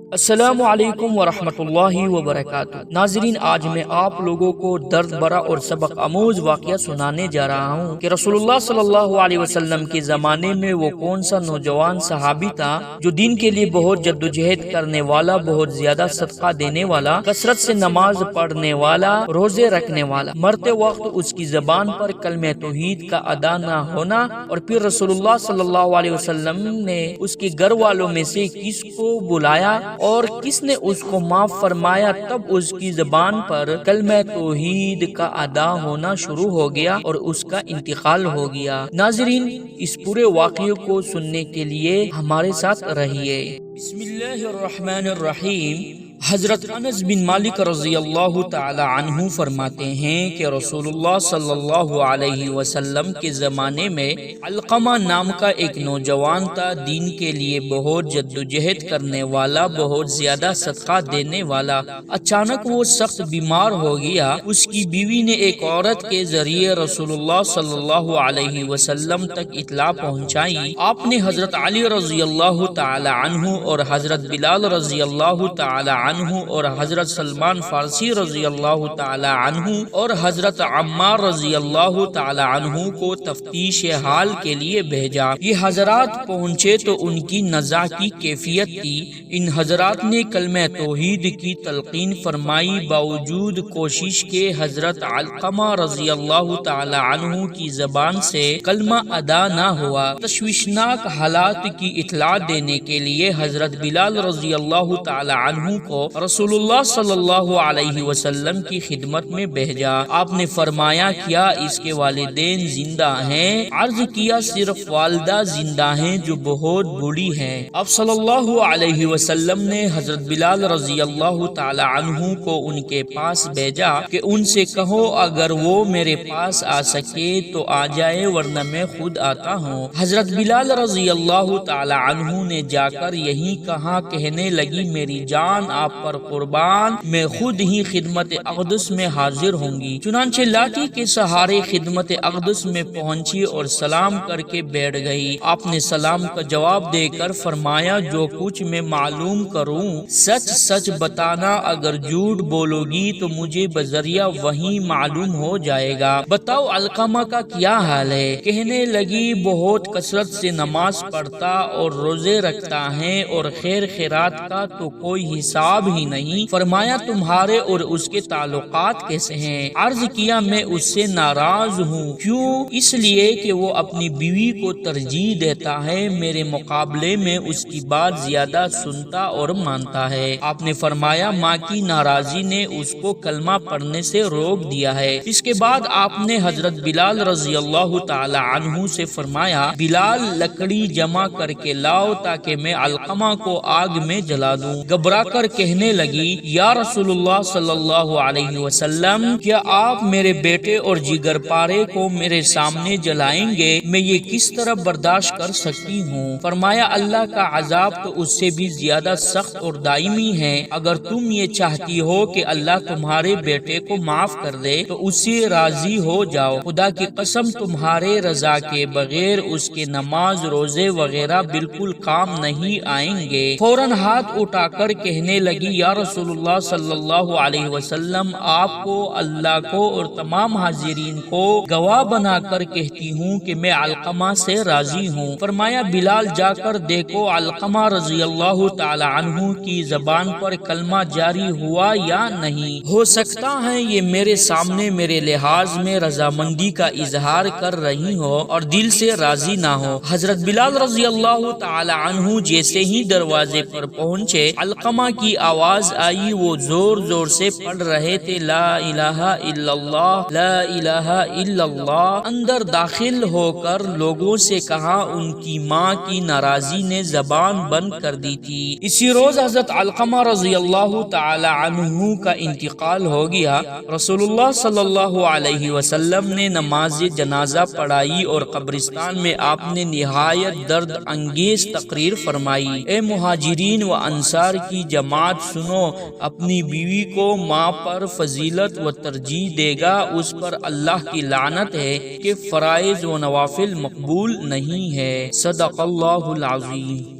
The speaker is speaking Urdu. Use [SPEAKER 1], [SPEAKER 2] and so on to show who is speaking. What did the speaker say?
[SPEAKER 1] السلام علیکم ورحمۃ اللہ وبرکاتہ۔ ناظرین، آج میں آپ لوگوں کو درد برا اور سبق آموز واقعہ سنانے جا رہا ہوں کہ رسول اللہ صلی اللہ علیہ وسلم کے زمانے میں وہ کون سا نوجوان صحابی تھا جو دین کے لیے بہت جدوجہد کرنے والا، بہت زیادہ صدقہ دینے والا، کثرت سے نماز پڑھنے والا، روزے رکھنے والا، مرتے وقت اس کی زبان پر کلمہ توحید کا ادا نہ ہونا، اور پھر رسول اللہ صلی اللہ علیہ وسلم نے اس کے گھر والوں میں سے کس کو بلایا اور کس نے اس کو معاف فرمایا، تب اس کی زبان پر کلمہ توحید کا ادا ہونا شروع ہو گیا اور اس کا انتقال ہو گیا۔ ناظرین، اس پورے واقعے کو سننے کے لیے ہمارے ساتھ رہیے۔ بسم اللہ الرحمن الرحیم۔ حضرت انس بن مالک رضی اللہ تعالی عنہ فرماتے ہیں کہ رسول اللہ صلی اللہ علیہ وسلم کے زمانے میں علقمہ نام کا ایک نوجوان تھا، دین کے لیے بہت جدوجہد کرنے والا، بہت زیادہ صدقہ دینے والا۔ اچانک وہ سخت بیمار ہو گیا۔ اس کی بیوی نے ایک عورت کے ذریعے رسول اللہ صلی اللہ علیہ وسلم تک اطلاع پہنچائی۔ آپ نے حضرت علی رضی اللہ تعالی عنہ اور حضرت بلال رضی اللہ تعالی عنہ اور حضرت سلمان فارسی رضی اللہ تعالی عنہ اور حضرت عمار رضی اللہ تعالی عنہ کو تفتیش حال کے لیے بھیجا۔ یہ حضرات پہنچے تو ان کی نزع کی کیفیت تھی۔ ان حضرات نے کلمہ توحید کی تلقین فرمائی، باوجود کوشش کے حضرت علقمہ رضی اللہ تعالی عنہ کی زبان سے کلمہ ادا نہ ہوا۔ تشویشناک حالات کی اطلاع دینے کے لیے حضرت بلال رضی اللہ تعالی عنہ کو رسول اللہ صلی اللہ علیہ وسلم کی خدمت میں بھیجا۔ آپ نے فرمایا، کیا اس کے والدین زندہ ہیں؟ عرض کیا، صرف والدہ زندہ ہیں جو بہت بوڑھی ہیں۔ آپ صلی اللہ علیہ وسلم نے حضرت بلال رضی اللہ تعالی عنہ کو ان کے پاس بھیجا کہ ان سے کہو اگر وہ میرے پاس آ سکے تو آ جائے، ورنہ میں خود آتا ہوں۔ حضرت بلال رضی اللہ تعالی عنہ نے جا کر یہی کہا، کہنے لگی، میری جان آپ پر قربان، میں خود ہی خدمت اقدس میں حاضر ہوں گی۔ چنانچہ لاٹھی کے سہارے خدمت اقدس میں پہنچی اور سلام کر کے بیٹھ گئی۔ آپ نے سلام کا جواب دے کر فرمایا، جو کچھ میں معلوم کروں سچ سچ بتانا، اگر جھوٹ بولو گی تو مجھے بذریعہ وہی معلوم ہو جائے گا۔ بتاؤ علقمہ کا کیا حال ہے؟ کہنے لگی، بہت کثرت سے نماز پڑھتا اور روزے رکھتا ہے، اور خیر خیرات کا تو کوئی حساب ہی نہیں۔ فرمایا، تمہارے اور اس کے تعلقات کیسے ہیں؟ عرض کیا، میں اس سے ناراض ہوں۔ کیوں؟ اس لیے کہ وہ اپنی بیوی کو ترجیح دیتا ہے، میرے مقابلے میں اس کی بات زیادہ سنتا اور مانتا ہے۔ آپ نے فرمایا، ماں کی ناراضی نے اس کو کلمہ پڑھنے سے روک دیا ہے۔ اس کے بعد آپ نے حضرت بلال رضی اللہ تعالی عنہ سے فرمایا، بلال، لکڑی جمع کر کے لاؤ تاکہ میں علقمہ کو آگ میں جلا دوں۔ گھبرا کر کہنے لگی، یا رسول اللہ صلی اللہ علیہ وسلم، کیا آپ میرے بیٹے اور جگر پارے کو میرے سامنے جلائیں گے؟ میں یہ کس طرح برداشت کر سکتی ہوں؟ فرمایا، اللہ کا عذاب تو اس سے بھی زیادہ سخت اور دائمی ہے۔ اگر تم یہ چاہتی ہو کہ اللہ تمہارے بیٹے کو معاف کر دے تو اس سے راضی ہو جاؤ۔ خدا کی قسم، تمہارے رضا کے بغیر اس کے نماز، روزے وغیرہ بالکل کام نہیں آئیں گے۔ فوراً ہاتھ اٹھا کر کہنے لگی، یا رسول اللہ صلی اللہ علیہ وسلم، آپ کو، اللہ کو اور تمام حاضرین کو گواہ بنا کر کہتی ہوں کہ میں علقمہ سے راضی ہوں۔ فرمایا، بلال، جا کر دیکھو علقمہ رضی اللہ تعالی عنہ کی زبان پر کلمہ جاری ہوا یا نہیں۔ ہو سکتا ہے یہ میرے سامنے میرے لحاظ میں رضامندی کا اظہار کر رہی ہو اور دل سے راضی نہ ہو۔ حضرت بلال رضی اللہ تعالی عنہ جیسے ہی دروازے پر پہنچے، علقمہ کی آواز آئی۔ وہ زور زور سے پڑھ رہے تھے، لا الہ الا اللہ، لا الہ الا اللہ۔ اندر داخل ہو کر لوگوں سے کہا، ان کی ماں کی ناراضی نے زبان بند کر دی تھی۔ اسی روز حضرت علقمہ رضی اللہ تعالی عنہ کا انتقال ہو گیا۔ رسول اللہ صلی اللہ علیہ وسلم نے نماز جنازہ پڑھائی اور قبرستان میں آپ نے نہایت درد انگیز تقریر فرمائی، اے مہاجرین و انصار کی جماعت، سنو، اپنی بیوی کو ماں پر فضیلت و ترجیح دے گا، اس پر اللہ کی لعنت ہے کہ فرائض و نوافل مقبول نہیں ہے۔ صدق اللہ العظیم۔